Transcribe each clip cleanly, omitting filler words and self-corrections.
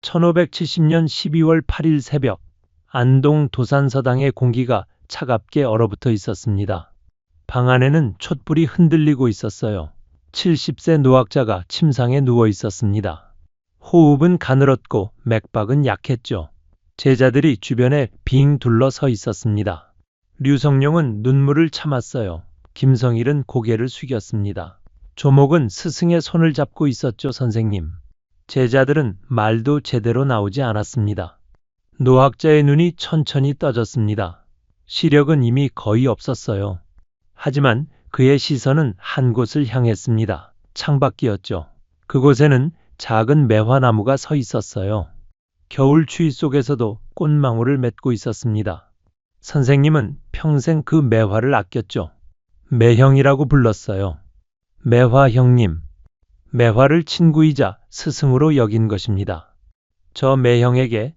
1570년 12월 8일 새벽, 안동 도산서당의 공기가 차갑게 얼어붙어 있었습니다. 방 안에는 촛불이 흔들리고 있었어요. 70세 노학자가 침상에 누워 있었습니다. 호흡은 가늘었고 맥박은 약했죠. 제자들이 주변에 빙 둘러서 있었습니다. 류성룡은 눈물을 참았어요. 김성일은 고개를 숙였습니다. 조목은 스승의 손을 잡고 있었죠, 선생님. 제자들은 말도 제대로 나오지 않았습니다. 노학자의 눈이 천천히 떠졌습니다. 시력은 이미 거의 없었어요. 하지만 그의 시선은 한 곳을 향했습니다. 창밖이었죠. 그곳에는 작은 매화나무가 서 있었어요. 겨울 추위 속에서도 꽃망울을 맺고 있었습니다. 선생님은 평생 그 매화를 아꼈죠. 매형이라고 불렀어요. 매화 형님. 매화를 친구이자 스승으로 여긴 것입니다. 저 매형에게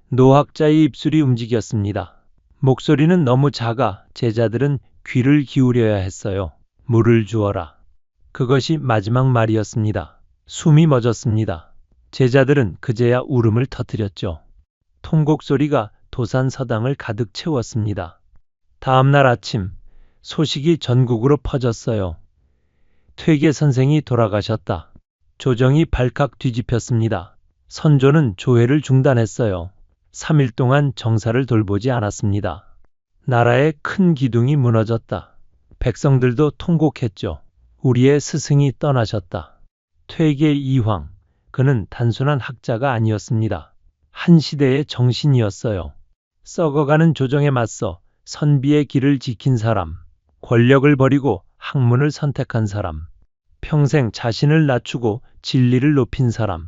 노학자의 입술이 움직였습니다. 목소리는 너무 작아 제자들은 귀를 기울여야 했어요. 물을 주어라. 그것이 마지막 말이었습니다. 숨이 멎었습니다. 제자들은 그제야 울음을 터뜨렸죠. 통곡 소리가 도산서당을 가득 채웠습니다. 다음 날 아침 소식이 전국으로 퍼졌어요. 퇴계 선생이 돌아가셨다. 조정이 발칵 뒤집혔습니다. 선조는 조회를 중단했어요. 3일 동안 정사를 돌보지 않았습니다. 나라의 큰 기둥이 무너졌다. 백성들도 통곡했죠. 우리의 스승이 떠나셨다. 퇴계 이황, 그는 단순한 학자가 아니었습니다. 한 시대의 정신이었어요. 썩어가는 조정에 맞서 선비의 길을 지킨 사람, 권력을 버리고 학문을 선택한 사람, 평생 자신을 낮추고 진리를 높인 사람,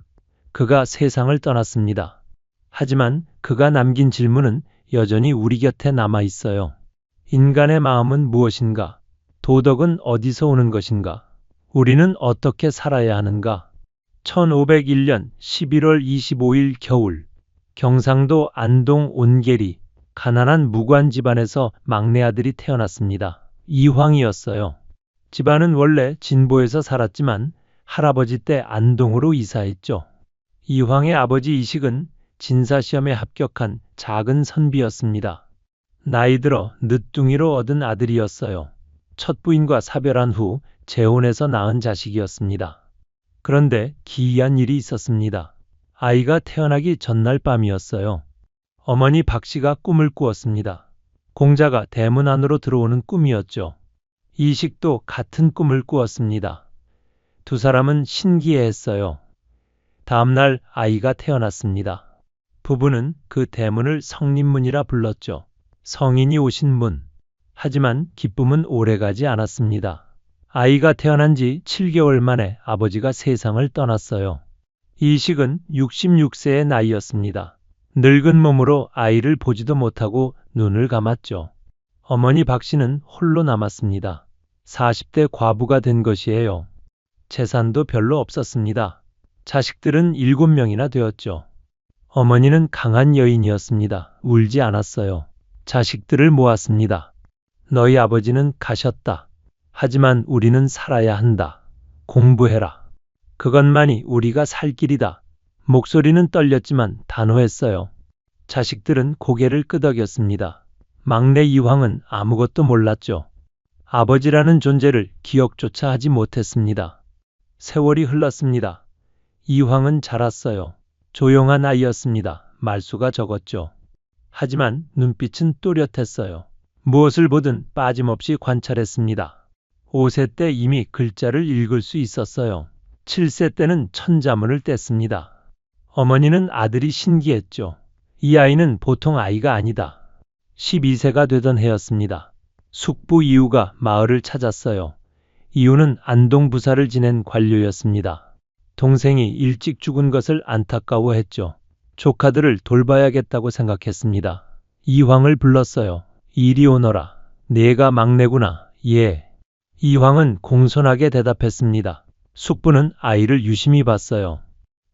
그가 세상을 떠났습니다. 하지만 그가 남긴 질문은 여전히 우리 곁에 남아 있어요. 인간의 마음은 무엇인가? 도덕은 어디서 오는 것인가? 우리는 어떻게 살아야 하는가? 1501년 11월 25일 겨울, 경상도 안동 온계리, 가난한 무관 집안에서 막내 아들이 태어났습니다. 이황이었어요. 집안은 원래 진보에서 살았지만 할아버지 때 안동으로 이사했죠. 이황의 아버지 이식은 진사시험에 합격한 작은 선비였습니다. 나이 들어 늦둥이로 얻은 아들이었어요. 첫 부인과 사별한 후 재혼해서 낳은 자식이었습니다. 그런데 기이한 일이 있었습니다. 아이가 태어나기 전날 밤이었어요. 어머니 박씨가 꿈을 꾸었습니다. 공자가 대문 안으로 들어오는 꿈이었죠. 이식도 같은 꿈을 꾸었습니다. 두 사람은 신기해했어요. 다음날 아이가 태어났습니다. 부부는 그 대문을 성립문이라 불렀죠. 성인이 오신 문. 하지만 기쁨은 오래가지 않았습니다. 아이가 태어난 지 7개월 만에 아버지가 세상을 떠났어요. 이식은 66세의 나이였습니다. 늙은 몸으로 아이를 보지도 못하고 눈을 감았죠. 어머니 박씨는 홀로 남았습니다. 40대 과부가 된 것이에요. 재산도 별로 없었습니다. 자식들은 7명이나 되었죠. 어머니는 강한 여인이었습니다. 울지 않았어요. 자식들을 모았습니다. 너희 아버지는 가셨다. 하지만 우리는 살아야 한다. 공부해라. 그것만이 우리가 살 길이다. 목소리는 떨렸지만 단호했어요. 자식들은 고개를 끄덕였습니다. 막내 이황은 아무것도 몰랐죠. 아버지라는 존재를 기억조차 하지 못했습니다. 세월이 흘렀습니다. 이황은 자랐어요. 조용한 아이였습니다. 말수가 적었죠. 하지만 눈빛은 또렷했어요. 무엇을 보든 빠짐없이 관찰했습니다. 5세 때 이미 글자를 읽을 수 있었어요. 7세 때는 천자문을 뗐습니다. 어머니는 아들이 신기했죠. 이 아이는 보통 아이가 아니다. 12세가 되던 해였습니다. 숙부 이우가 마을을 찾았어요. 이우는 안동 부사를 지낸 관료였습니다. 동생이 일찍 죽은 것을 안타까워했죠. 조카들을 돌봐야겠다고 생각했습니다. 이황을 불렀어요. 이리 오너라. 네가 막내구나. 예. 이황은 공손하게 대답했습니다. 숙부는 아이를 유심히 봤어요.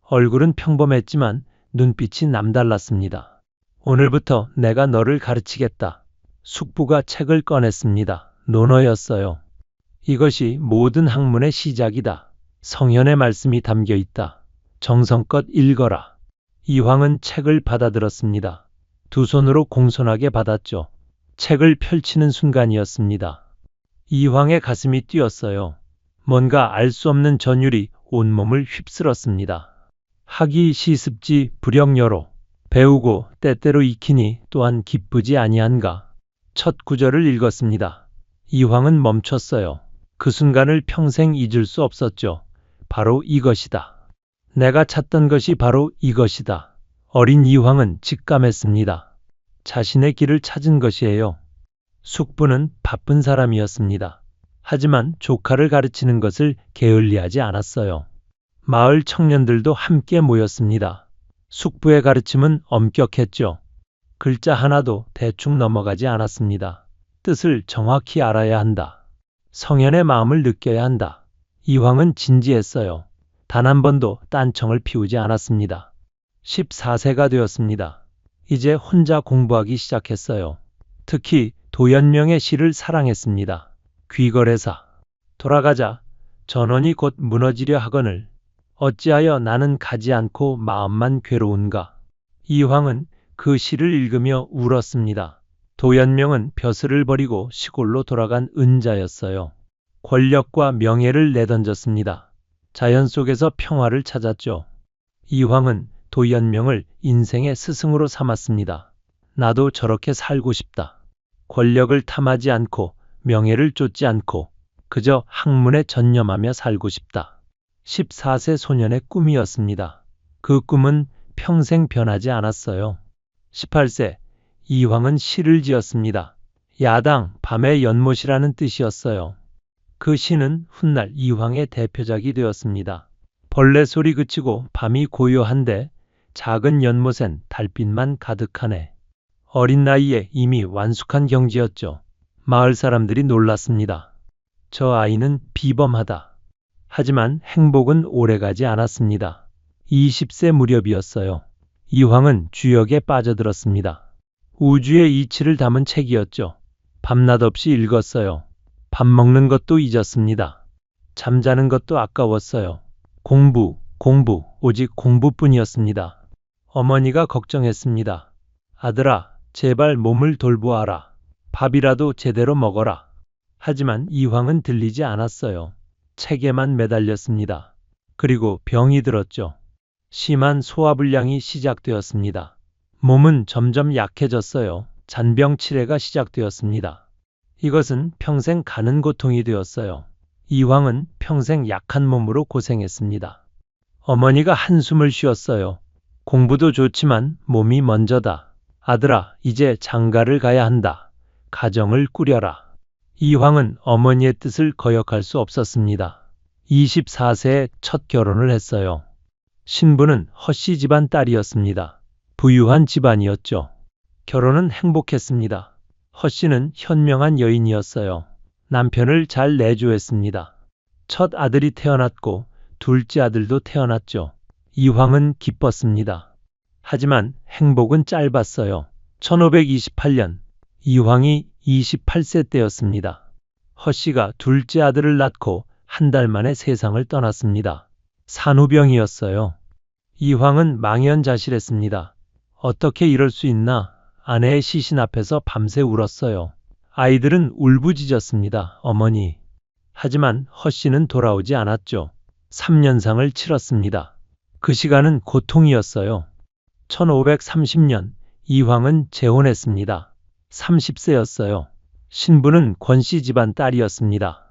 얼굴은 평범했지만 눈빛이 남달랐습니다. 오늘부터 내가 너를 가르치겠다. 숙부가 책을 꺼냈습니다. 논어였어요. 이것이 모든 학문의 시작이다. 성현의 말씀이 담겨 있다. 정성껏 읽어라. 이황은 책을 받아들었습니다. 두 손으로 공손하게 받았죠. 책을 펼치는 순간이었습니다. 이황의 가슴이 뛰었어요. 뭔가 알 수 없는 전율이 온몸을 휩쓸었습니다. 학이 시습지 불영여로 배우고 때때로 익히니 또한 기쁘지 아니한가. 첫 구절을 읽었습니다. 이황은 멈췄어요. 그 순간을 평생 잊을 수 없었죠. 바로 이것이다. 내가 찾던 것이 바로 이것이다. 어린 이황은 직감했습니다. 자신의 길을 찾은 것이에요. 숙부는 바쁜 사람이었습니다. 하지만 조카를 가르치는 것을 게을리하지 않았어요. 마을 청년들도 함께 모였습니다. 숙부의 가르침은 엄격했죠. 글자 하나도 대충 넘어가지 않았습니다. 뜻을 정확히 알아야 한다. 성현의 마음을 느껴야 한다. 이황은 진지했어요. 단 한 번도 딴청을 피우지 않았습니다. 14세가 되었습니다. 이제 혼자 공부하기 시작했어요. 특히 도연명의 시를 사랑했습니다. 귀걸애사. 돌아가자. 전원이 곧 무너지려 하거늘. 어찌하여 나는 가지 않고 마음만 괴로운가. 이황은 그 시를 읽으며 울었습니다. 도연명은 벼슬을 버리고 시골로 돌아간 은자였어요. 권력과 명예를 내던졌습니다. 자연 속에서 평화를 찾았죠. 이황은 도연명을 인생의 스승으로 삼았습니다. 나도 저렇게 살고 싶다. 권력을 탐하지 않고 명예를 쫓지 않고 그저 학문에 전념하며 살고 싶다. 14세 소년의 꿈이었습니다. 그 꿈은 평생 변하지 않았어요. 18세 이황은 시를 지었습니다. 야당 밤의 연못이라는 뜻이었어요. 그 시는 훗날 이황의 대표작이 되었습니다. 벌레 소리 그치고 밤이 고요한데 작은 연못엔 달빛만 가득하네. 어린 나이에 이미 완숙한 경지였죠. 마을 사람들이 놀랐습니다. 저 아이는 비범하다. 하지만 행복은 오래가지 않았습니다. 20세 무렵이었어요. 이황은 주역에 빠져들었습니다. 우주의 이치를 담은 책이었죠. 밤낮 없이 읽었어요. 밥 먹는 것도 잊었습니다. 잠자는 것도 아까웠어요. 공부, 오직 공부뿐이었습니다. 어머니가 걱정했습니다. 아들아, 제발 몸을 돌보아라. 밥이라도 제대로 먹어라. 하지만 이황은 들리지 않았어요. 책에만 매달렸습니다. 그리고 병이 들었죠. 심한 소화불량이 시작되었습니다. 몸은 점점 약해졌어요. 잔병 치레가 시작되었습니다. 이것은 평생 가는 고통이 되었어요. 이황은 평생 약한 몸으로 고생했습니다. 어머니가 한숨을 쉬었어요. 공부도 좋지만 몸이 먼저다. 아들아, 이제 장가를 가야 한다. 가정을 꾸려라. 이황은 어머니의 뜻을 거역할 수 없었습니다. 24세에 첫 결혼을 했어요. 신부는 허씨 집안 딸이었습니다. 부유한 집안이었죠. 결혼은 행복했습니다. 허씨는 현명한 여인이었어요. 남편을 잘 내조했습니다. 첫 아들이 태어났고 둘째 아들도 태어났죠. 이황은 기뻤습니다. 하지만 행복은 짧았어요. 1528년 이황이 28세 때였습니다. 허씨가 둘째 아들을 낳고 한 달 만에 세상을 떠났습니다. 산후병이었어요. 이황은 망연자실했습니다. 어떻게 이럴 수 있나? 아내의 시신 앞에서 밤새 울었어요. 아이들은 울부짖었습니다. 어머니. 하지만 허씨는 돌아오지 않았죠. 3년상을 치렀습니다. 그 시간은 고통이었어요. 1530년 이황은 재혼했습니다. 30세였어요. 신부는 권씨 집안 딸이었습니다.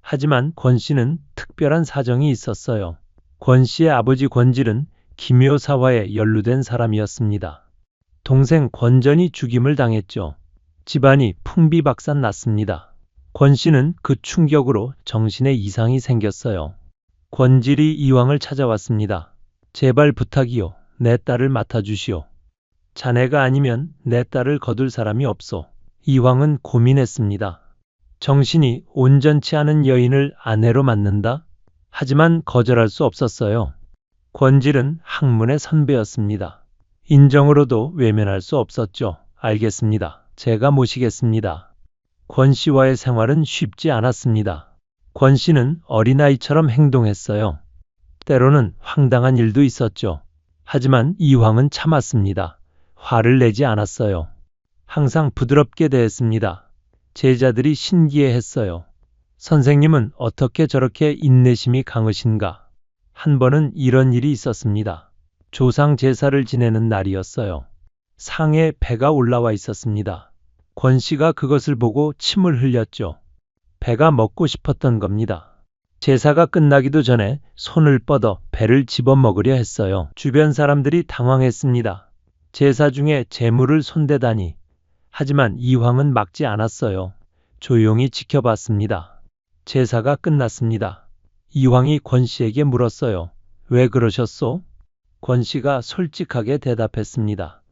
하지만 권씨는 특별한 사정이 있었어요. 권씨의 아버지 권질은 기묘사화에 연루된 사람이었습니다. 동생 권전이 죽임을 당했죠. 집안이 풍비박산 났습니다. 권씨는 그 충격으로 정신에 이상이 생겼어요. 권질이 이황을 찾아왔습니다. 제발 부탁이요. 내 딸을 맡아주시오. 자네가 아니면 내 딸을 거둘 사람이 없소. 이황은 고민했습니다. 정신이 온전치 않은 여인을 아내로 맡는다? 하지만 거절할 수 없었어요. 권질은 학문의 선배였습니다. 인정으로도 외면할 수 없었죠. 알겠습니다. 제가 모시겠습니다. 권씨와의 생활은 쉽지 않았습니다. 권씨는 어린아이처럼 행동했어요. 때로는 황당한 일도 있었죠. 하지만 이황은 참았습니다. 화를 내지 않았어요. 항상 부드럽게 대했습니다. 제자들이 신기해했어요. 선생님은 어떻게 저렇게 인내심이 강하신가? 한 번은 이런 일이 있었습니다. 조상 제사를 지내는 날이었어요. 상에 배가 올라와 있었습니다. 권 씨가 그것을 보고 침을 흘렸죠. 배가 먹고 싶었던 겁니다. 제사가 끝나기도 전에 손을 뻗어 배를 집어먹으려 했어요. 주변 사람들이 당황했습니다. 제사 중에 재물을 손대다니. 하지만 이황은 막지 않았어요. 조용히 지켜봤습니다. 제사가 끝났습니다. 이황이 권 씨에게 물었어요. 왜 그러셨소? 권 씨가 솔직하게 대답했습니다.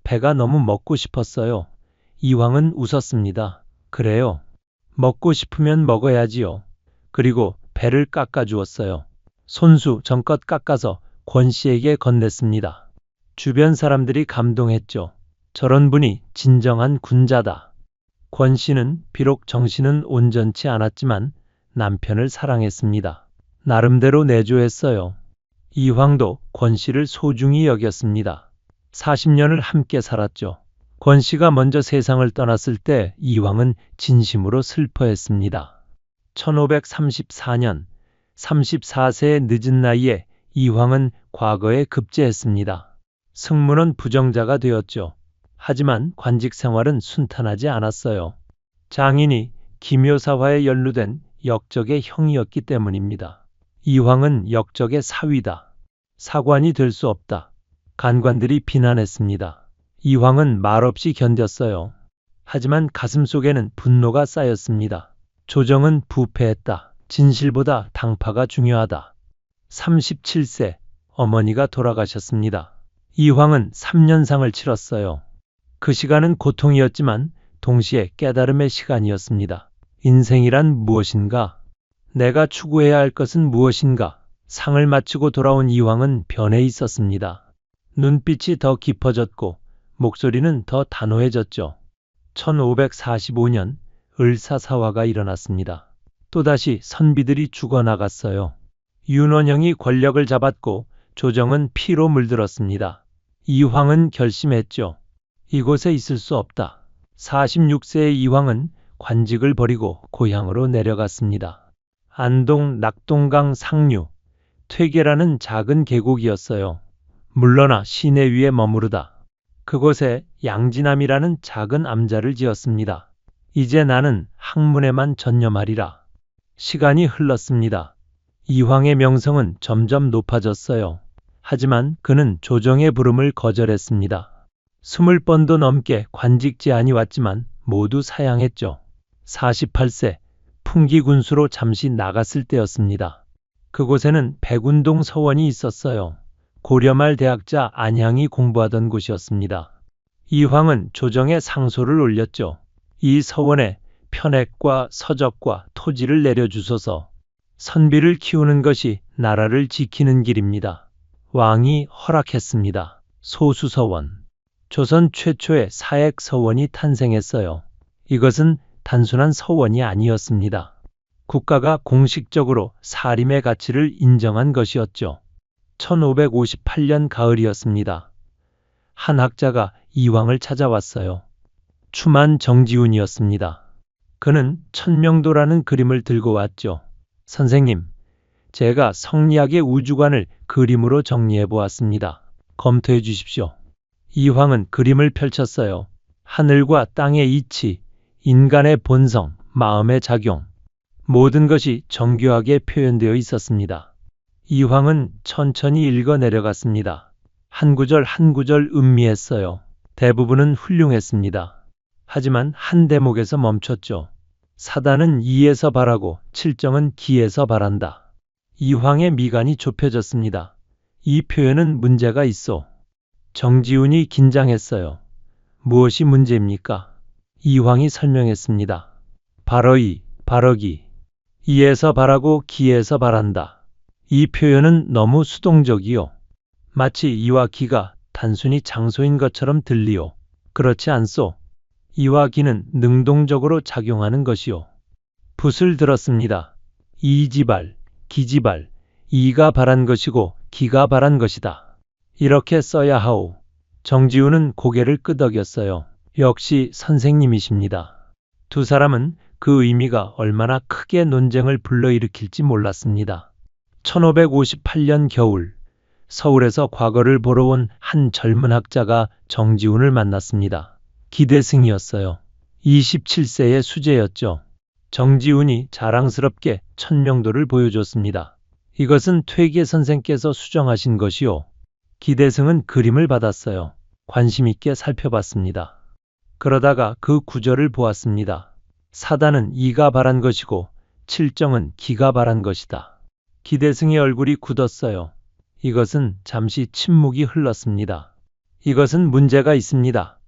배가 너무 먹고 싶었어요. 이황은 웃었습니다. 그래요. 먹고 싶으면 먹어야지요. 그리고 배를 깎아주었어요. 손수 정껏 깎아서 권 씨에게 건넸습니다. 주변 사람들이 감동했죠. 저런 분이 진정한 군자다. 권 씨는 비록 정신은 온전치 않았지만 남편을 사랑했습니다. 나름대로 내조했어요. 이황도 권 씨를 소중히 여겼습니다. 40년을 함께 살았죠. 권 씨가 먼저 세상을 떠났을 때 이황은 진심으로 슬퍼했습니다. 1534년 34세의 늦은 나이에 이황은 과거에 급제했습니다. 승무는 부정자가 되었죠. 하지만 관직 생활은 순탄하지 않았어요. 장인이 기묘사화에 연루된 역적의 형이었기 때문입니다. 이황은 역적의 사위다. 사관이 될 수 없다. 간관들이 비난했습니다. 이황은 말없이 견뎠어요. 하지만 가슴속에는 분노가 쌓였습니다. 조정은 부패했다. 진실보다 당파가 중요하다. 37세 어머니가 돌아가셨습니다. 이황은 3년상을 치렀어요. 그 시간은 고통이었지만 동시에 깨달음의 시간이었습니다. 인생이란 무엇인가? 내가 추구해야 할 것은 무엇인가? 상을 마치고 돌아온 이황은 변해 있었습니다. 눈빛이 더 깊어졌고 목소리는 더 단호해졌죠. 1545년 을사사화가 일어났습니다. 또다시 선비들이 죽어나갔어요. 윤원영이 권력을 잡았고 조정은 피로 물들었습니다. 이황은 결심했죠. 이곳에 있을 수 없다. 46세의 이황은 관직을 버리고 고향으로 내려갔습니다. 안동 낙동강 상류 퇴계라는 작은 계곡이었어요. 물러나 시내 위에 머무르다. 그곳에 양지남이라는 작은 암자를 지었습니다. 이제 나는 학문에만 전념하리라. 시간이 흘렀습니다. 이황의 명성은 점점 높아졌어요. 하지만 그는 조정의 부름을 거절했습니다. 20번도 넘게 관직 제안이 왔지만 모두 사양했죠. 48세 풍기군수로 잠시 나갔을 때였습니다. 그곳에는 백운동 서원이 있었어요. 고려말 대학자 안향이 공부하던 곳이었습니다. 이황은 조정에 상소를 올렸죠. 이 서원에 편액과 서적과 토지를 내려주소서. 선비를 키우는 것이 나라를 지키는 길입니다. 왕이 허락했습니다. 소수서원. 조선 최초의 사액 서원이 탄생했어요. 이것은 단순한 서원이 아니었습니다. 국가가 공식적으로 사림의 가치를 인정한 것이었죠. 1558년 가을이었습니다. 한 학자가 이황을 찾아왔어요. 추만 정지훈이었습니다. 그는 천명도라는 그림을 들고 왔죠. 선생님, 제가 성리학의 우주관을 그림으로 정리해 보았습니다. 검토해 주십시오. 이황은 그림을 펼쳤어요. 하늘과 땅의 이치, 인간의 본성, 마음의 작용, 모든 것이 정교하게 표현되어 있었습니다. 이황은 천천히 읽어 내려갔습니다. 한 구절 한 구절 음미했어요. 대부분은 훌륭했습니다. 하지만 한 대목에서 멈췄죠. 사단은 이에서 발하고 칠정은 기에서 발한다. 이황의 미간이 좁혀졌습니다. 이 표현은 문제가 있어. 정지훈이 긴장했어요. 무엇이 문제입니까? 이황이 설명했습니다. 발어이, 발어기. 이에서 발하고 기에서 발한다. 이 표현은 너무 수동적이요. 마치 이와 기가 단순히 장소인 것처럼 들리요. 그렇지 않소. 이와 기는 능동적으로 작용하는 것이요. 붓을 들었습니다. 이지발, 기지발, 이가 발한 것이고 기가 발한 것이다. 이렇게 써야 하오. 정지훈은 고개를 끄덕였어요. 역시 선생님이십니다. 두 사람은 그 의미가 얼마나 크게 논쟁을 불러일으킬지 몰랐습니다. 1558년 겨울, 서울에서 과거를 보러 온 한 젊은 학자가 정지훈을 만났습니다. 기대승이었어요. 27세의 수재였죠. 정지훈이 자랑스럽게 천명도를 보여줬습니다. 이것은 퇴계 선생께서 수정하신 것이요. 기대승은 그림을 받았어요. 관심 있게 살펴봤습니다. 그러다가 그 구절을 보았습니다. 사단은 이가 바란 것이고 칠정은 기가 바란 것이다. 기대승의 얼굴이 굳었어요. 이것은 잠시 침묵이 흘렀습니다. 이것은 문제가 있습니다.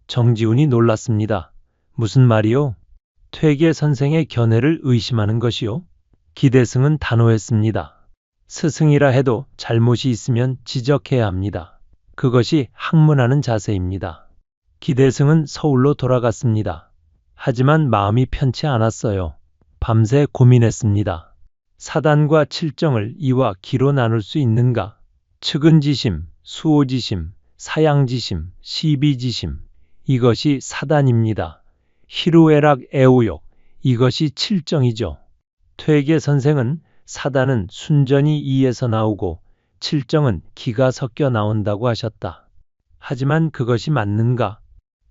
정지훈이 놀랐습니다. 무슨 말이요? 퇴계 선생의 견해를 의심하는 것이요? 기대승은 단호했습니다. 스승이라 해도 잘못이 있으면 지적해야 합니다. 그것이 학문하는 자세입니다. 기대승은 서울로 돌아갔습니다. 하지만 마음이 편치 않았어요. 밤새 고민했습니다. 사단과 칠정을 이와 기로 나눌 수 있는가? 측은지심, 수오지심, 사양지심, 시비지심, 이것이 사단입니다. 희루애락 애우욕, 이것이 칠정이죠. 퇴계 선생은 사단은 순전히 이에서 나오고 칠정은 기가 섞여 나온다고 하셨다. 하지만 그것이 맞는가?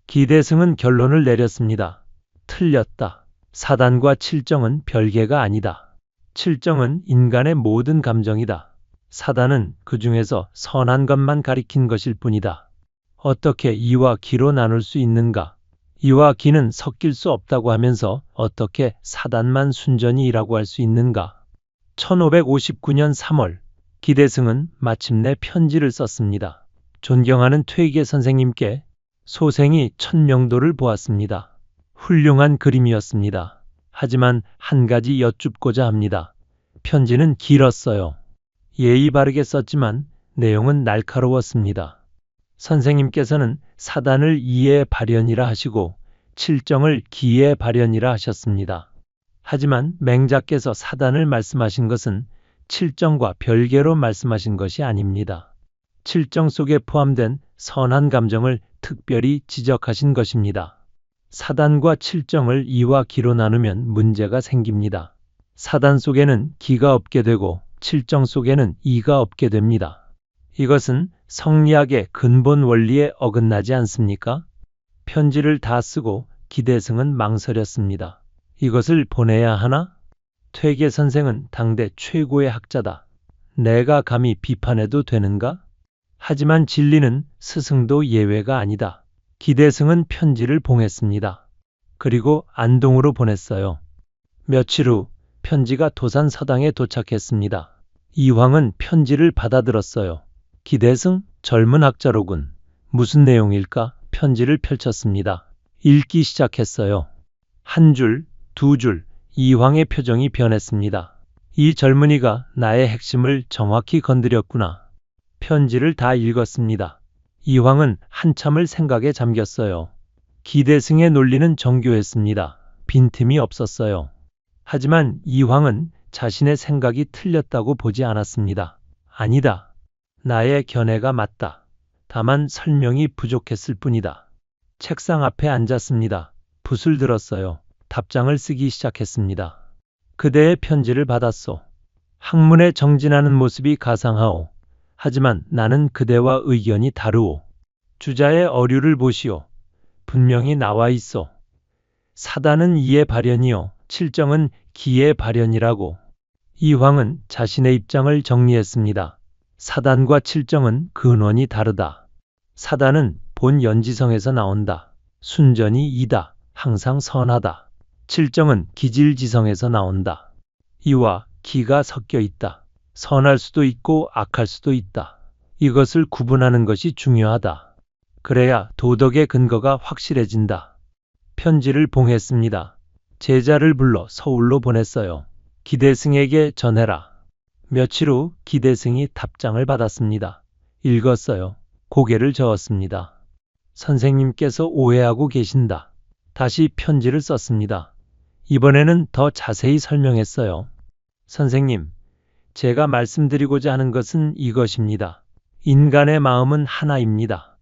기대승은 결론을 내렸습니다. 틀렸다. 사단과 칠정은 별개가 아니다. 칠정은 인간의 모든 감정이다. 사단은 그 중에서 선한 것만 가리킨 것일 뿐이다. 어떻게 이와 기로 나눌 수 있는가? 이와 기는 섞일 수 없다고 하면서 어떻게 사단만 순전히 이라고 할 수 있는가? 1559년 3월, 기대승은 마침내 편지를 썼습니다. 존경하는 퇴계 선생님께 소생이 천명도를 보았습니다. 훌륭한 그림이었습니다. 하지만 한 가지 여쭙고자 합니다. 편지는 길었어요. 예의 바르게 썼지만 내용은 날카로웠습니다. 선생님께서는 사단을 이의 발현이라 하시고 칠정을 기의 발현이라 하셨습니다. 하지만 맹자께서 사단을 말씀하신 것은 칠정과 별개로 말씀하신 것이 아닙니다. 칠정 속에 포함된 선한 감정을 특별히 지적하신 것입니다. 사단과 칠정을 이와 기로 나누면 문제가 생깁니다. 사단 속에는 기가 없게 되고 칠정 속에는 이가 없게 됩니다. 이것은 성리학의 근본 원리에 어긋나지 않습니까? 편지를 다 쓰고 기대승은 망설였습니다. 이것을 보내야 하나? 퇴계 선생은 당대 최고의 학자다. 내가 감히 비판해도 되는가? 하지만 진리는 스승도 예외가 아니다. 기대승은 편지를 봉했습니다. 그리고 안동으로 보냈어요. 며칠 후 편지가 도산 서당에 도착했습니다. 이황은 편지를 받아들었어요. 기대승? 젊은 학자로군. 무슨 내용일까? 편지를 펼쳤습니다. 읽기 시작했어요. 한 줄, 두 줄, 이황의 표정이 변했습니다. 이 젊은이가 나의 핵심을 정확히 건드렸구나. 편지를 다 읽었습니다. 이황은 한참을 생각에 잠겼어요. 기대승의 논리는 정교했습니다. 빈틈이 없었어요. 하지만 이황은 자신의 생각이 틀렸다고 보지 않았습니다. 아니다. 나의 견해가 맞다. 다만 설명이 부족했을 뿐이다. 책상 앞에 앉았습니다. 붓을 들었어요. 답장을 쓰기 시작했습니다. 그대의 편지를 받았소. 학문에 정진하는 모습이 가상하오. 하지만 나는 그대와 의견이 다르오. 주자의 어류를 보시오. 분명히 나와 있어. 사단은 이의 발현이요. 칠정은 기의 발현이라고. 이황은 자신의 입장을 정리했습니다. 사단과 칠정은 근원이 다르다. 사단은 본 연지성에서 나온다. 순전히 이다. 항상 선하다. 칠정은 기질지성에서 나온다. 이와 기가 섞여 있다. 선할 수도 있고 악할 수도 있다. 이것을 구분하는 것이 중요하다. 그래야 도덕의 근거가 확실해진다. 편지를 봉했습니다. 제자를 불러 서울로 보냈어요. 기대승에게 전해라. 며칠 후 기대승이 답장을 받았습니다. 읽었어요. 고개를 저었습니다. 선생님께서 오해하고 계신다. 다시 편지를 썼습니다. 이번에는 더 자세히 설명했어요. 선생님, 제가 말씀드리고자 하는 것은 이것입니다. 인간의 마음은 하나입니다.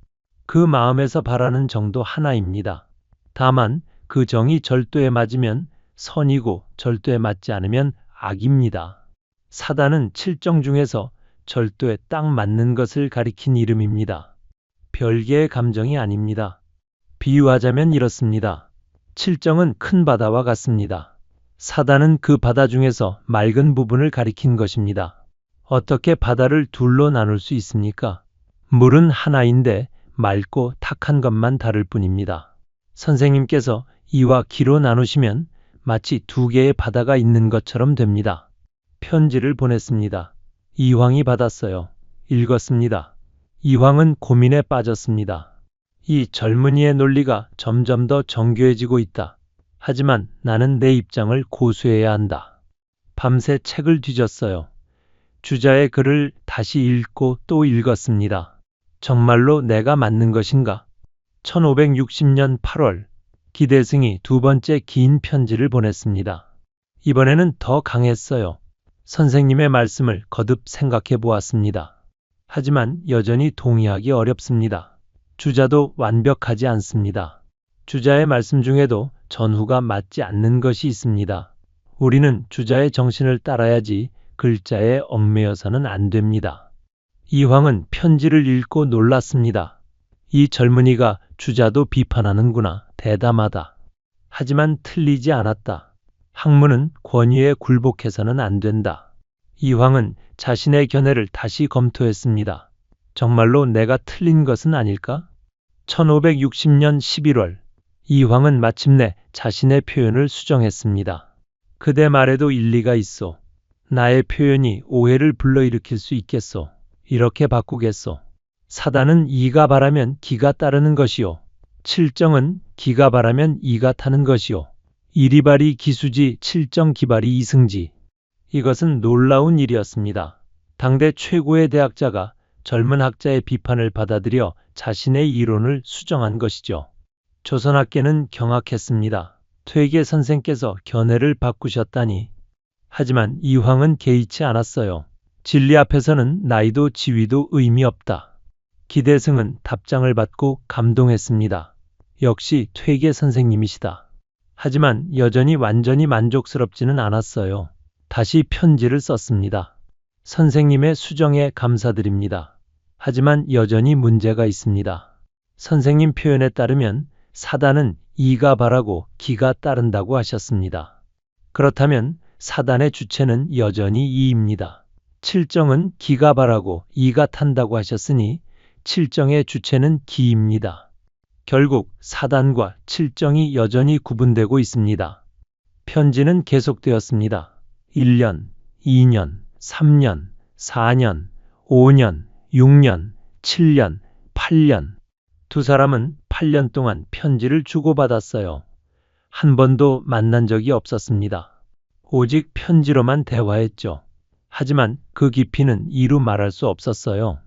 그 마음에서 바라는 정도 하나입니다. 다만 그 정이 절도에 맞으면 선이고 절도에 맞지 않으면 악입니다. 사단은 칠정 중에서 절도에 딱 맞는 것을 가리킨 이름입니다. 별개의 감정이 아닙니다. 비유하자면 이렇습니다. 칠정은 큰 바다와 같습니다. 사단은 그 바다 중에서 맑은 부분을 가리킨 것입니다. 어떻게 바다를 둘로 나눌 수 있습니까? 물은 하나인데 맑고 탁한 것만 다를 뿐입니다. 선생님께서 이와 기로 나누시면 마치 두 개의 바다가 있는 것처럼 됩니다. 편지를 보냈습니다. 이황이 받았어요. 읽었습니다. 이황은 고민에 빠졌습니다. 이 젊은이의 논리가 점점 더 정교해지고 있다. 하지만 나는 내 입장을 고수해야 한다. 밤새 책을 뒤졌어요. 주자의 글을 다시 읽고 또 읽었습니다. 정말로 내가 맞는 것인가? 1560년 8월 기대승이 두 번째 긴 편지를 보냈습니다. 이번에는 더 강했어요. 선생님의 말씀을 거듭 생각해 보았습니다. 하지만 여전히 동의하기 어렵습니다. 주자도 완벽하지 않습니다. 주자의 말씀 중에도 전후가 맞지 않는 것이 있습니다. 우리는 주자의 정신을 따라야지 글자에 얽매여서는 안 됩니다. 이황은 편지를 읽고 놀랐습니다. 이 젊은이가 주자도 비판하는구나. 대담하다. 하지만 틀리지 않았다. 학문은 권위에 굴복해서는 안 된다. 이황은 자신의 견해를 다시 검토했습니다. 정말로 내가 틀린 것은 아닐까? 1560년 11월 이황은 마침내 자신의 표현을 수정했습니다. 그대 말에도 일리가 있소. 나의 표현이 오해를 불러일으킬 수 있겠소. 이렇게 바꾸겠소. 사단은 이가 바라면 기가 따르는 것이요. 칠정은 기가 바라면 이가 타는 것이요. 이리발이 기수지 칠정 기발이 이승지. 이것은 놀라운 일이었습니다. 당대 최고의 대학자가 젊은 학자의 비판을 받아들여 자신의 이론을 수정한 것이죠. 조선학계는 경악했습니다. 퇴계 선생께서 견해를 바꾸셨다니. 하지만 이황은 개의치 않았어요. 진리 앞에서는 나이도 지위도 의미 없다. 기대승은 답장을 받고 감동했습니다. 역시 퇴계 선생님이시다. 하지만 여전히 완전히 만족스럽지는 않았어요. 다시 편지를 썼습니다. 선생님의 수정에 감사드립니다. 하지만 여전히 문제가 있습니다. 선생님 표현에 따르면 사단은 이가 바라고 기가 따른다고 하셨습니다. 그렇다면 사단의 주체는 여전히 이입니다. 칠정은 기가 바라고 이가 탄다고 하셨으니 칠정의 주체는 기입니다. 결국 사단과 칠정이 여전히 구분되고 있습니다. 편지는 계속되었습니다. 1년, 2년, 3년, 4년, 5년, 6년, 7년, 8년. 두 사람은 8년 동안 편지를 주고받았어요. 한 번도 만난 적이 없었습니다. 오직 편지로만 대화했죠. 하지만 그 깊이는 이루 말할 수 없었어요.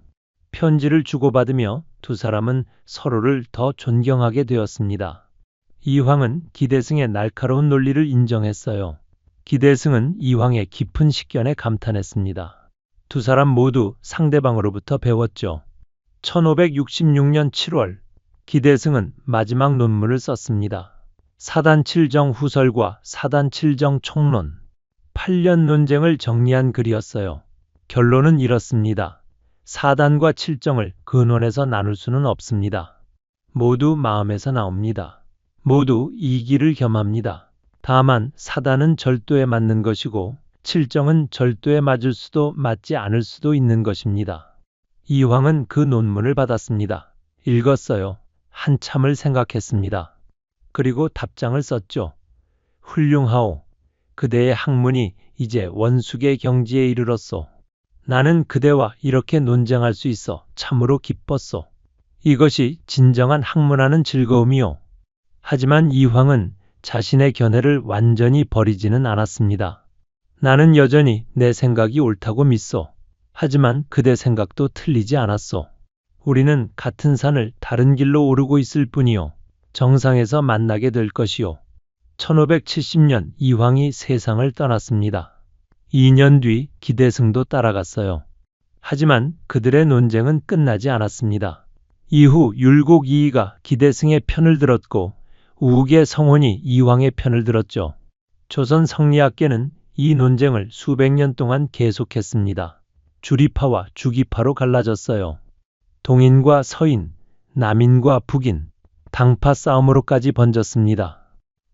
편지를 주고받으며 두 사람은 서로를 더 존경하게 되었습니다. 이황은 기대승의 날카로운 논리를 인정했어요. 기대승은 이황의 깊은 식견에 감탄했습니다. 두 사람 모두 상대방으로부터 배웠죠. 1566년 7월 기대승은 마지막 논문을 썼습니다. 사단칠정 후설과 사단칠정 총론. 8년 논쟁을 정리한 글이었어요. 결론은 이렇습니다. 사단과 칠정을 근원에서 나눌 수는 없습니다. 모두 마음에서 나옵니다. 모두 이기를 겸합니다. 다만 사단은 절도에 맞는 것이고 칠정은 절도에 맞을 수도 맞지 않을 수도 있는 것입니다. 이황은 그 논문을 받았습니다. 읽었어요. 한참을 생각했습니다. 그리고 답장을 썼죠. 훌륭하오. 그대의 학문이 이제 원숙의 경지에 이르렀소. 나는 그대와 이렇게 논쟁할 수 있어 참으로 기뻤소. 이것이 진정한 학문하는 즐거움이요. 하지만 이황은 자신의 견해를 완전히 버리지는 않았습니다. 나는 여전히 내 생각이 옳다고 믿소. 하지만 그대 생각도 틀리지 않았소. 우리는 같은 산을 다른 길로 오르고 있을 뿐이요. 정상에서 만나게 될 것이요. 1570년 이황이 세상을 떠났습니다. 2년 뒤 기대승도 따라갔어요. 하지만 그들의 논쟁은 끝나지 않았습니다. 이후 율곡 이이가 기대승의 편을 들었고 우욱의 성혼이 이황의 편을 들었죠. 조선 성리학계는 이 논쟁을 수백 년 동안 계속했습니다. 주리파와 주기파로 갈라졌어요. 동인과 서인, 남인과 북인, 당파 싸움으로까지 번졌습니다.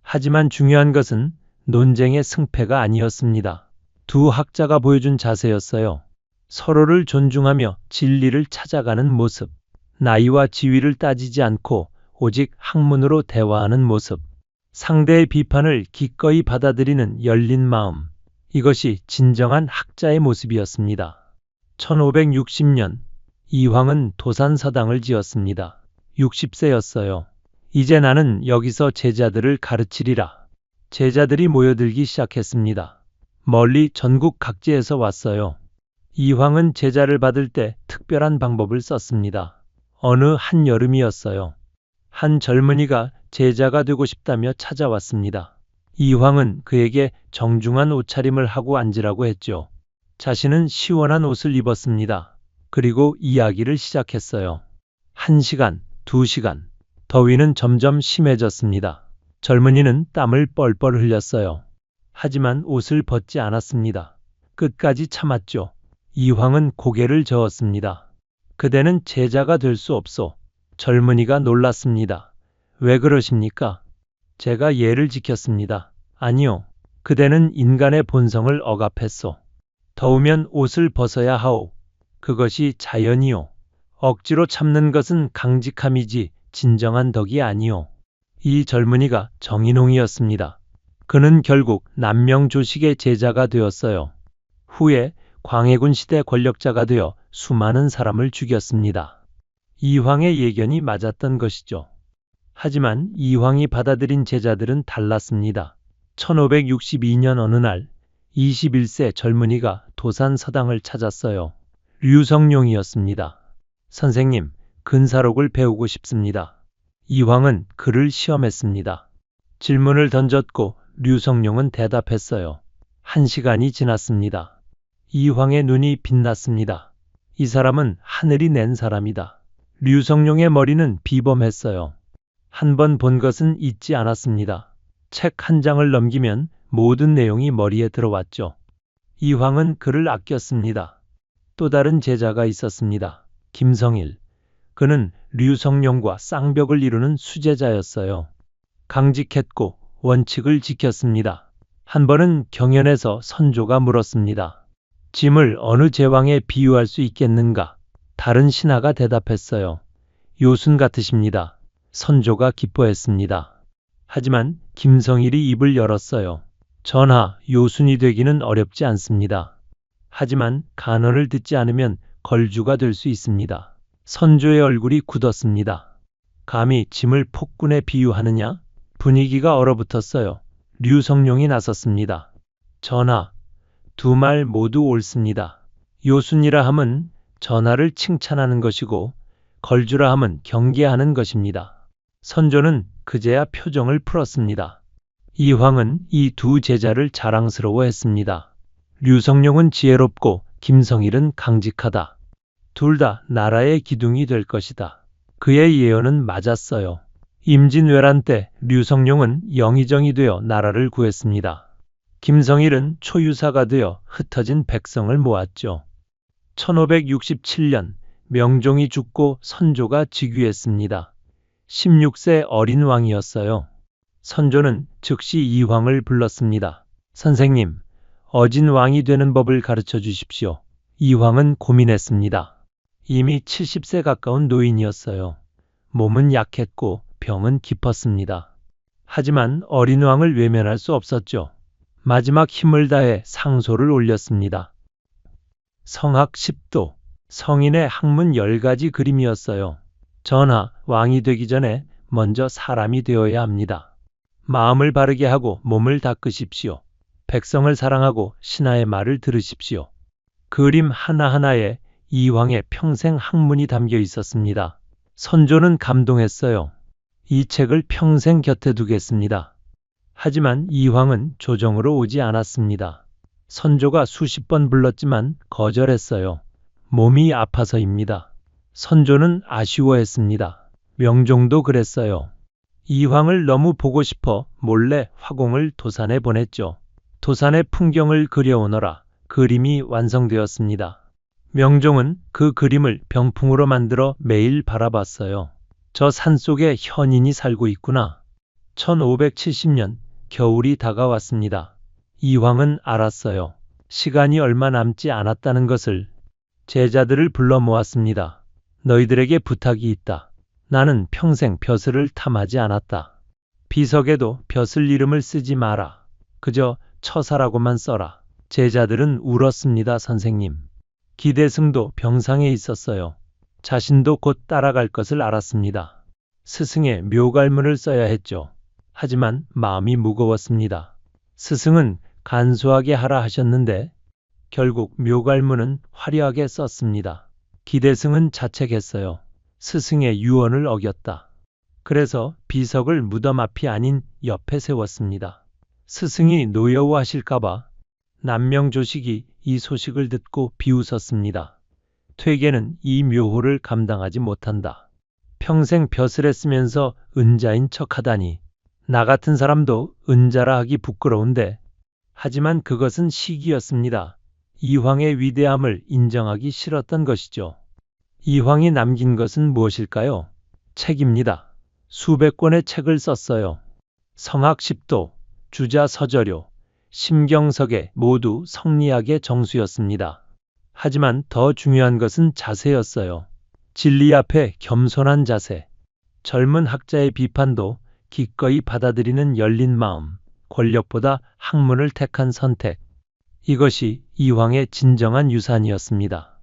하지만 중요한 것은 논쟁의 승패가 아니었습니다. 두 학자가 보여준 자세였어요. 서로를 존중하며 진리를 찾아가는 모습, 나이와 지위를 따지지 않고 오직 학문으로 대화하는 모습, 상대의 비판을 기꺼이 받아들이는 열린 마음, 이것이 진정한 학자의 모습이었습니다. 1560년 이황은 도산서당을 지었습니다. 60세였어요. 이제 나는 여기서 제자들을 가르치리라. 제자들이 모여들기 시작했습니다. 멀리 전국 각지에서 왔어요. 이황은 제자를 받을 때 특별한 방법을 썼습니다. 어느 한여름이었어요. 한 젊은이가 제자가 되고 싶다며 찾아왔습니다. 이황은 그에게 정중한 옷차림을 하고 앉으라고 했죠. 자신은 시원한 옷을 입었습니다. 그리고 이야기를 시작했어요. 1시간, 2시간, 더위는 점점 심해졌습니다. 젊은이는 땀을 뻘뻘 흘렸어요. 하지만 옷을 벗지 않았습니다. 끝까지 참았죠. 이황은 고개를 저었습니다. 그대는 제자가 될 수 없소. 젊은이가 놀랐습니다. 왜 그러십니까? 제가 예를 지켰습니다. 아니요. 그대는 인간의 본성을 억압했소. 더우면 옷을 벗어야 하오. 그것이 자연이요. 억지로 참는 것은 강직함이지 진정한 덕이 아니오. 이 젊은이가 정인홍이었습니다. 그는 결국 남명조식의 제자가 되었어요. 후에 광해군 시대 권력자가 되어 수많은 사람을 죽였습니다. 이황의 예견이 맞았던 것이죠. 하지만 이황이 받아들인 제자들은 달랐습니다. 1562년 어느 날 21세 젊은이가 도산서당을 찾았어요. 류성룡이었습니다. 선생님, 근사록을 배우고 싶습니다. 이황은 그를 시험했습니다. 질문을 던졌고 류성룡은 대답했어요. 1시간이 지났습니다. 이황의 눈이 빛났습니다. 이 사람은 하늘이 낸 사람이다. 류성룡의 머리는 비범했어요. 한 번 본 것은 잊지 않았습니다. 책 한 장을 넘기면 모든 내용이 머리에 들어왔죠. 이황은 그를 아꼈습니다. 또 다른 제자가 있었습니다. 김성일. 그는 류성룡과 쌍벽을 이루는 수제자였어요. 강직했고 원칙을 지켰습니다. 한 번은 경연에서 선조가 물었습니다. 짐을 어느 제왕에 비유할 수 있겠는가? 다른 신하가 대답했어요. 요순 같으십니다. 선조가 기뻐했습니다. 하지만 김성일이 입을 열었어요. 전하, 요순이 되기는 어렵지 않습니다. 하지만 간언을 듣지 않으면 걸주가 될 수 있습니다. 선조의 얼굴이 굳었습니다. 감히 짐을 폭군에 비유하느냐? 분위기가 얼어붙었어요. 류성룡이 나섰습니다. 전하, 두 말 모두 옳습니다. 요순이라 함은 전하를 칭찬하는 것이고 걸주라 함은 경계하는 것입니다. 선조는 그제야 표정을 풀었습니다. 이황은 이 두 제자를 자랑스러워했습니다. 류성룡은 지혜롭고 김성일은 강직하다. 둘 다 나라의 기둥이 될 것이다. 그의 예언은 맞았어요. 임진왜란 때 류성룡은 영의정이 되어 나라를 구했습니다. 김성일은 초유사가 되어 흩어진 백성을 모았죠. 1567년 명종이 죽고 선조가 즉위했습니다. 16세 어린 왕이었어요. 선조는 즉시 이황을 불렀습니다. 선생님, 어진 왕이 되는 법을 가르쳐 주십시오. 이황은 고민했습니다. 이미 70세 가까운 노인이었어요. 몸은 약했고 병은 깊었습니다. 하지만 어린 왕을 외면할 수 없었죠. 마지막 힘을 다해 상소를 올렸습니다. 성학 10도, 성인의 학문 10가지 그림이었어요. 전하, 왕이 되기 전에 먼저 사람이 되어야 합니다. 마음을 바르게 하고 몸을 닦으십시오. 백성을 사랑하고 신하의 말을 들으십시오. 그림 하나하나에 이황의 평생 학문이 담겨 있었습니다. 선조는 감동했어요. 이 책을 평생 곁에 두겠습니다. 하지만 이황은 조정으로 오지 않았습니다. 선조가 수십 번 불렀지만 거절했어요. 몸이 아파서입니다. 선조는 아쉬워했습니다. 명종도 그랬어요. 이황을 너무 보고 싶어 몰래 화공을 도산에 보냈죠. 도산의 풍경을 그려오너라 그림이 완성되었습니다. 명종은 그 그림을 병풍으로 만들어 매일 바라봤어요. 저 산속에 현인이 살고 있구나. 1570년 겨울이 다가왔습니다. 이황은 알았어요. 시간이 얼마 남지 않았다는 것을. 제자들을 불러 모았습니다. 너희들에게 부탁이 있다. 나는 평생 벼슬을 탐하지 않았다. 비석에도 벼슬 이름을 쓰지 마라. 그저 처사라고만 써라. 제자들은 울었습니다, 선생님. 기대승도 병상에 있었어요. 자신도 곧 따라갈 것을 알았습니다. 스승의 묘갈문을 써야 했죠. 하지만 마음이 무거웠습니다. 스승은 간소하게 하라 하셨는데 결국 묘갈문은 화려하게 썼습니다. 기대승은 자책했어요. 스승의 유언을 어겼다. 그래서 비석을 무덤 앞이 아닌 옆에 세웠습니다. 스승이 노여워하실까봐. 남명조식이 이 소식을 듣고 비웃었습니다. 퇴계는 이 묘호를 감당하지 못한다. 평생 벼슬에 쓰면서 은자인 척하다니. 나 같은 사람도 은자라 하기 부끄러운데. 하지만 그것은 시기였습니다. 이황의 위대함을 인정하기 싫었던 것이죠. 이황이 남긴 것은 무엇일까요? 책입니다. 수백 권의 책을 썼어요. 성학 10도, 주자 서저료, 심경석에 모두 성리학의 정수였습니다. 하지만 더 중요한 것은 자세였어요. 진리 앞에 겸손한 자세. 젊은 학자의 비판도 기꺼이 받아들이는 열린 마음. 권력보다 학문을 택한 선택. 이것이 이황의 진정한 유산이었습니다.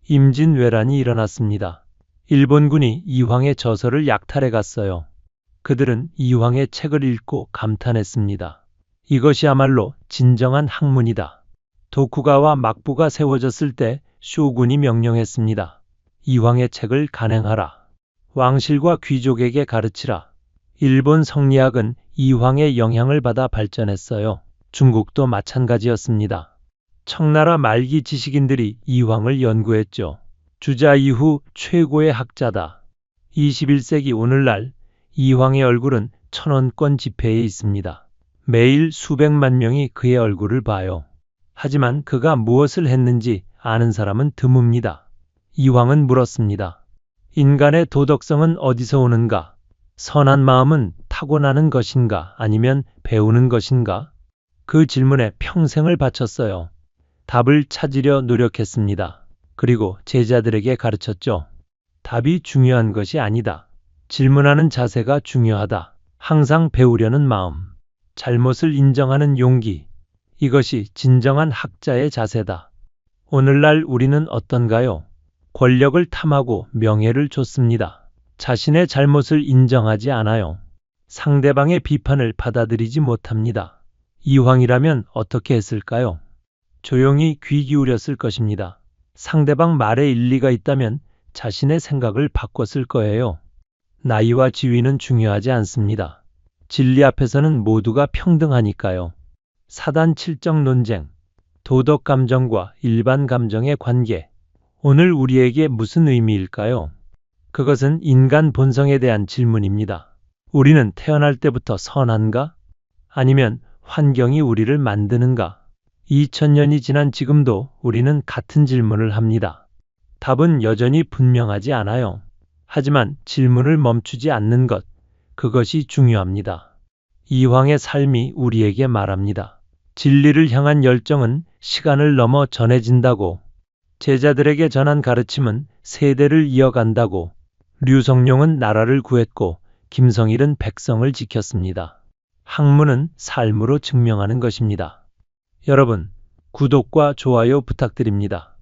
임진왜란이 일어났습니다. 일본군이 이황의 저서를 약탈해 갔어요. 그들은 이황의 책을 읽고 감탄했습니다. 이것이야말로 진정한 학문이다. 도쿠가와 막부가 세워졌을 때 쇼군이 명령했습니다. 이황의 책을 간행하라. 왕실과 귀족에게 가르치라. 일본 성리학은 이황의 영향을 받아 발전했어요. 중국도 마찬가지였습니다. 청나라 말기 지식인들이 이황을 연구했죠. 주자 이후 최고의 학자다. 21세기 오늘날 이황의 얼굴은 천원권 지폐에 있습니다. 매일 수백만 명이 그의 얼굴을 봐요. 하지만 그가 무엇을 했는지 아는 사람은 드뭅니다. 이황은 물었습니다. 인간의 도덕성은 어디서 오는가? 선한 마음은 타고나는 것인가 아니면 배우는 것인가? 그 질문에 평생을 바쳤어요. 답을 찾으려 노력했습니다. 그리고 제자들에게 가르쳤죠. 답이 중요한 것이 아니다. 질문하는 자세가 중요하다. 항상 배우려는 마음. 잘못을 인정하는 용기. 이것이 진정한 학자의 자세다. 오늘날 우리는 어떤가요? 권력을 탐하고 명예를 좇습니다. 자신의 잘못을 인정하지 않아요. 상대방의 비판을 받아들이지 못합니다. 이황이라면 어떻게 했을까요? 조용히 귀 기울였을 것입니다. 상대방 말에 일리가 있다면 자신의 생각을 바꿨을 거예요. 나이와 지위는 중요하지 않습니다. 진리 앞에서는 모두가 평등하니까요. 사단 칠정 논쟁, 도덕 감정과 일반 감정의 관계. 오늘 우리에게 무슨 의미일까요? 그것은 인간 본성에 대한 질문입니다. 우리는 태어날 때부터 선한가? 아니면 환경이 우리를 만드는가? 2000년이 지난 지금도 우리는 같은 질문을 합니다. 답은 여전히 분명하지 않아요. 하지만 질문을 멈추지 않는 것, 그것이 중요합니다. 이황의 삶이 우리에게 말합니다. 진리를 향한 열정은 시간을 넘어 전해진다고. 제자들에게 전한 가르침은 세대를 이어간다고. 류성룡은 나라를 구했고 김성일은 백성을 지켰습니다. 학문은 삶으로 증명하는 것입니다. 여러분, 구독과 좋아요 부탁드립니다.